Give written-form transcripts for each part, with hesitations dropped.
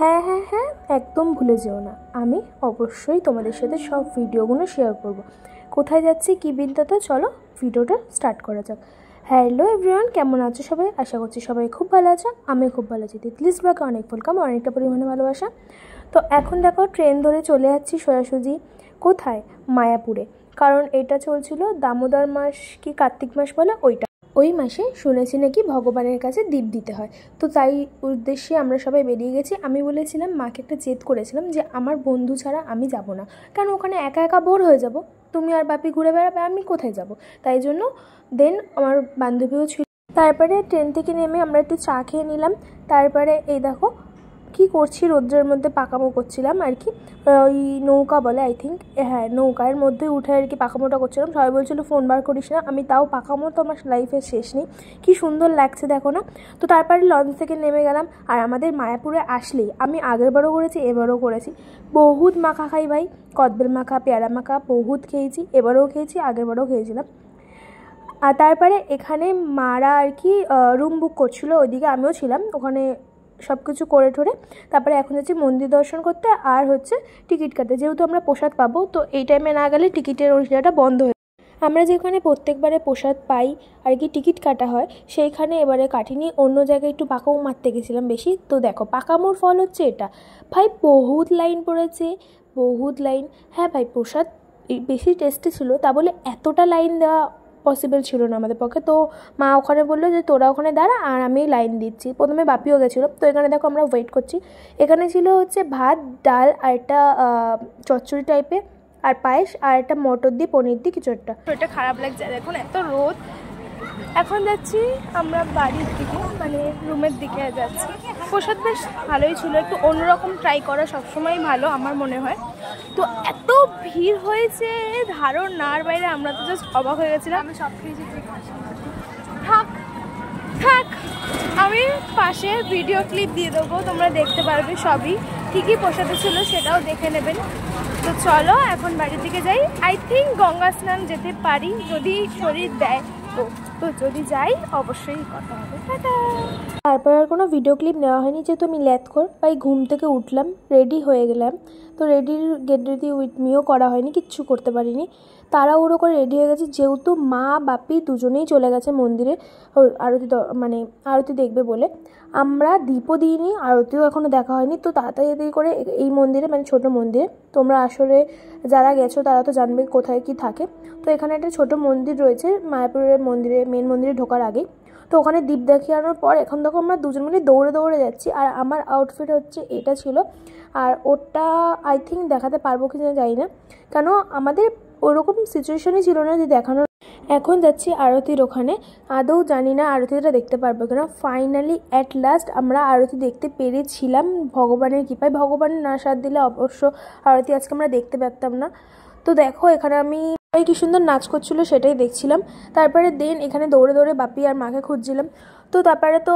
হ্যাঁ হ্যাঁ হ্যাঁ, একদম ভুলে যেও না, আমি অবশ্যই তোমাদের সাথে সব ভিডিওগুলো শেয়ার করব। কোথায় যাচ্ছি কী বিদ্যাতে, চলো ভিডিওটা স্টার্ট করা যাক। হ্যালো এভরিওয়ান, কেমন আছো সবাই? আশা করছি সবাই খুব ভালো আছো, আমি খুব ভালো আছি। তিতলিস ব্লগে অনেক ওয়েলকাম, অনেকটা পরিমাণে ভালোবাসা। তো এখন দেখো ট্রেন ধরে চলে যাচ্ছি সোজাসুজি কোথায়, মায়াপুরে। কারণ এটা চলছিল দামোদর মাস কি কার্তিক মাস বলে ওইটা, ওই মাসে শুনেছি নাকি ভগবানের কাছে দীপ দিতে হয়। তো তাই উদ্দেশ্যে আমরা সবাই বেরিয়ে গেছি। আমি বলেছিলাম, মাকে একটা জেদ করেছিলাম যে আমার বন্ধু ছাড়া আমি যাব না, কারণ ওখানে একা একা বোর হয়ে যাব, তুমি আর বাপি ঘুরে বেড়াবে, আমি কোথায় যাব। তাই জন্য দেন আমার বান্ধবীও ছিল। তারপরে ট্রেন থেকে নেমে আমরা একটু চা খেয়ে নিলাম। তারপরে এই দেখো কী করছি, রৌদ্রের মধ্যে পাকামো করছিলাম আর কি। ওই নৌকা বলে আই থিঙ্ক, হ্যাঁ নৌকার মধ্যে উঠে আর কি পাকামোটা করছিলাম। সবাই বলছিল ফোন বার করিস না, আমি তাও পাকামো তো আমার লাইফের শেষ নেই, কী সুন্দর লাগছে দেখো না। তো তারপরে লঞ্চ থেকে নেমে গেলাম। আর আমাদের মায়াপুরে আসলেই, আমি আগেরবারও করেছি এবারও করেছি, বহুত মাখা খাই ভাই, কদবেল মাখা, পেয়ারা মাখা বহুত খেয়েছি, এবারও খেয়েছি, আগেরবারও খেয়েছিলাম। আর তারপরে এখানে মারা আর কি রুম বুক করছিলো, ওইদিকে আমিও ছিলাম ওখানে, সব কিছু করে ঠোরে। তারপরে এখন যাচ্ছি মন্দির দর্শন করতে, আর হচ্ছে টিকিট কাটতে, যেহেতু আমরা প্রসাদ পাবো, তো এই টাইমে না গেলে টিকিটের ওইটা বন্ধ হয়ে। আমরা যেখানে প্রত্যেকবারে প্রসাদ পাই আর কি টিকিট কাটা হয়, সেইখানে এবারে কাটিনি, অন্য জায়গায় একটু পাকামো মারতে গেছিলাম বেশি। তো দেখো পাকামোর ফল হচ্ছে এটা ভাই, বহুত লাইন পড়েছে, বহুত লাইন। হ্যাঁ ভাই, প্রসাদ বেশি টেস্টি ছিল, তা বলে এতটা লাইন দেওয়া পসিবল ছিল না আমাদের পক্ষে। তো মা ওখানে বললো যে তোরা ওখানে দাঁড়া, আর আমি লাইন দিচ্ছি। প্রথমে বাপিও গেছিলো। তো এখানে দেখো আমরা ওয়েট করছি। এখানে ছিল হচ্ছে ভাত, ডাল, আর একটা চচ্চড়ি টাইপের, আর পায়েস, আর একটা মটর দিয়ে পনির দিয়ে কিছু একটা। এটা খারাপ লাগছে দেখুন, এত রোদ। এখন যাচ্ছি আমরা বাড়ির দিকে, মানে রুমের দিকে যাচ্ছি। প্রসাদ বেশ ভালোই ছিল, একটু অন্যরকম ট্রাই করা সবসময় ভালো আমার মনে হয়। তো এত ভিড় হয়েছে ধারণার বাইরে, আমরা তো জাস্ট অবাক হয়ে গেছিলাম। আমি সব খেয়েছি, থাক থাক, আমি পাশে ভিডিও ক্লিপ দিয়ে দেবো, তোমরা দেখতে পারবে সবই, ঠিকই প্রসাদে ছিল সেটাও দেখে নেবেন। তো চলো এখন বাড়ির দিকে যাই। আই থিঙ্ক গঙ্গা স্নান যেতে পারি যদি শরীর দেয়, তো যদি যাই অবশ্যই কথা হবে। টাটা। তারপর আর কোনো ভিডিও ক্লিপ নেওয়া হয়নি, যেহেতু আমি ল্যাথকর ভাই, ঘুম থেকে উঠলাম, রেডি হয়ে গেলাম। তো গেট রেডি উইথ মিও করা হয়নি, কিচ্ছু করতে পারিনি, তাড়াহুড়ো করে রেডি হয়ে গেছি, যেহেতু মা বাপি দুজনেই চলে গেছে মন্দিরে আরতি, মানে আরতি দেখবে বলে। আমরা দীপও দিইনি, আরতিও এখনও দেখা হয়নি। তো তাড়াতাড়ি করে এই মন্দিরে, মানে ছোটো মন্দিরে, তোমরা আসলে যারা গেছো তারা তো জানবে কোথায় কি থাকে। তো এখানে একটা ছোটো মন্দির রয়েছে মায়াপুরের মন্দিরে, মেন মন্দিরে ঢোকার আগে। তো ওখানে দীপ দেখানোর পর এখন দেখো আমরা দুজন মিলে দৌড়ে দৌড়ে যাচ্ছি। আর আমার আউটফিট হচ্ছে এটা ছিল, আর ওটা আই থিঙ্ক দেখাতে পারবো কি না জানি না, কেন আমাদের ওরকম সিচুয়েশনই ছিল না যে দেখানোর। এখন যাচ্ছি আরতির ওখানে, আদৌ জানি না আরতিটা দেখতে পারবো কিনা। ফাইনালি অ্যাট লাস্ট আমরা আরতি দেখতে পেরেছিলাম ভগবানের কৃপায়। ভগবানের না সাথ দিলে অবশ্য আরতি আজকে আমরা দেখতে পারতাম না। তো দেখো এখানে আমি কি সুন্দর নাচ করছিল সেটাই দেখছিলাম। তারপরে দেন এখানে দৌড়ে দৌড়ে বাপি আর মাকে খুঁজছিলাম। তো তারপরে তো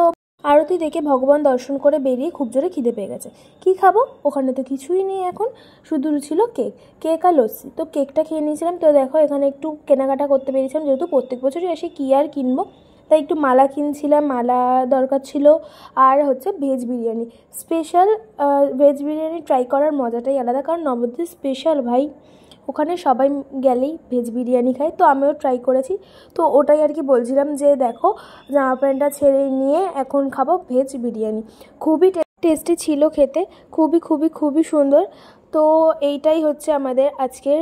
আরতি দেখে ভগবান দর্শন করে বেরিয়ে খুব জোরে খিদে পেয়ে গেছে। কি খাবো, ওখানে তো কিছুই নেই এখন, শুধু ছিল কেক আর লস্যি। তো কেকটা খেয়ে নিয়েছিলাম। তো দেখো এখানে একটু কেনাকাটা করতে পেরেছিলাম, যেহেতু প্রত্যেক বছরই এসে কী আর কিনবো, তাই একটু মালা কিনছিলাম, মালা দরকার ছিল। আর হচ্ছে veg biryani, special veg biryani try করার মজাটাই আলাদা, কারণ নবদ্বীপ স্পেশাল ভাই, ওখানে সবাই গেলেই ভেজ বিরিয়ানি খায়। তো আমিও ট্রাই করেছি। তো ওটাই আর কি বলছিলাম যে দেখো জামা প্যান্টটা ছেড়ে নিয়ে এখন খাবো ভেজ বিরিয়ানি। খুবই টেস্টি ছিল খেতে, খুবই খুবই খুবই সুন্দর। তো এইটাই হচ্ছে আমাদের আজকের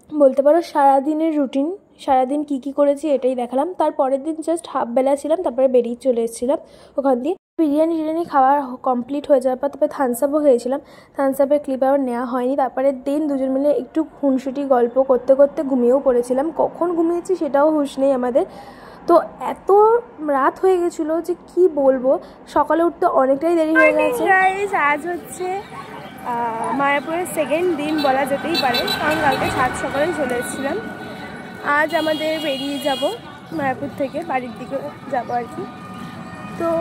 বলতে পারো সারাদিনের রুটিন। সারাদিন কী করেছি এটাই দেখালাম। তার পরের দিন জাস্ট হাফবেলা ছিলাম, তারপরে বেরিয়ে চলে এসেছিলাম ওখান দিয়ে। বিরিয়ানি খাওয়া কমপ্লিট হয়ে যাওয়ার পর তারপরে থামস আপও খেয়েছিলাম। থামস আপের ক্লিপ আবার নেওয়া হয়নি। তারপরে দিন দুজন মিলে একটু খুনসুটি গল্প করতে করতে ঘুমিয়েও পড়েছিলাম। কখন ঘুমিয়েছি সেটাও হুঁশ নেই আমাদের। তো এত রাত হয়ে গেছিলো যে কি বলবো, সকালে উঠতে অনেকটাই দেরি হয়ে গেছে। আজ হচ্ছে মায়াপুরের সেকেন্ড দিন বলা যেতেই পারে, কারণ কালকে সাত সকালেই চলে এসেছিলাম। আজ আমাদের বেরিয়ে যাব মায়াপুর থেকে, বাড়ির দিকে যাবো আর কি। তো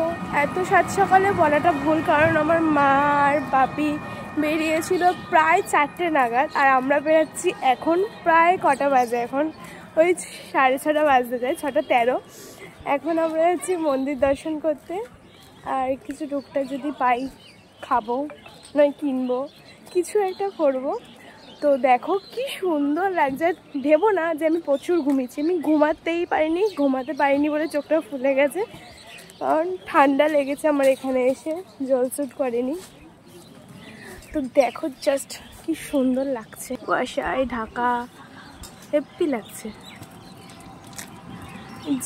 এত সাত সকালে বলাটা ভুল, কারণ আমার মা আর বাপি বেরিয়েছিল প্রায় 4টে নাগাদ, আর আমরা বেরোচ্ছি এখন প্রায় কটা বাজে, এখন ওই 6:30 বাজতে যায়, 6:13। এখন আমরা যাচ্ছি মন্দির দর্শন করতে, আর কিছু টুকটাক যদি পাই খাবো নয় কিনবো, কিছু একটা করবো। তো দেখো কি সুন্দর লাগছে। ভেবো না যে আমি প্রচুর ঘুমিয়েছি, আমি ঘুমাতে পারিনি বলে চোখটা ফুলে গেছে, কারণ ঠান্ডা লেগেছে আমার এখানে এসে, জলস্যুট করেনি। তো দেখো জাস্ট কি সুন্দর লাগছে, কুয়াশায় ঢাকা, হেব্বি লাগছে।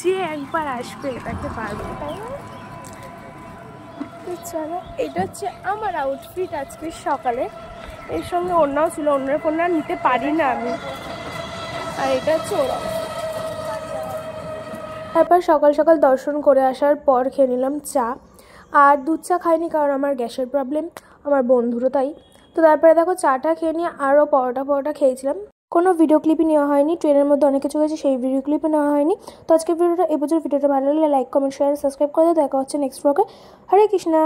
যে একবার আসবে তাকে পারবে, তাই না? তো চলো, এটা হচ্ছে আমার আউটফিট আজকে সকালে। এর সঙ্গে ওড়নাও ছিল, ওড়না নিতে পারি না আমি। আর এটা হচ্ছে ওরা। তারপর সকাল সকাল দর্শন করে আসার পর খেয়ে নিলাম চা। আর দুধ চা খাইনি, কারণ আমার গ্যাসের প্রবলেম, আমার বন্ধুরও তাই। তো তারপরে দেখো চাটা খেয়ে নিয়ে আরও পরোটা খেয়েছিলাম। কোনো ভিডিও ক্লিপই নেওয়া হয়নি, ট্রেনের মধ্যে অনেক কিছু হয়েছে, সেই ভিডিও ক্লিপও নেওয়া হয়নি। তো আজকে ভিডিওটা, এই বছর ভিডিওটা ভালো লাগলে লাইক, কমেন্ট, শেয়ার, সাবস্ক্রাইব করে দাও। দেখা হচ্ছে নেক্সট ব্লগে। হরে কৃষ্ণা।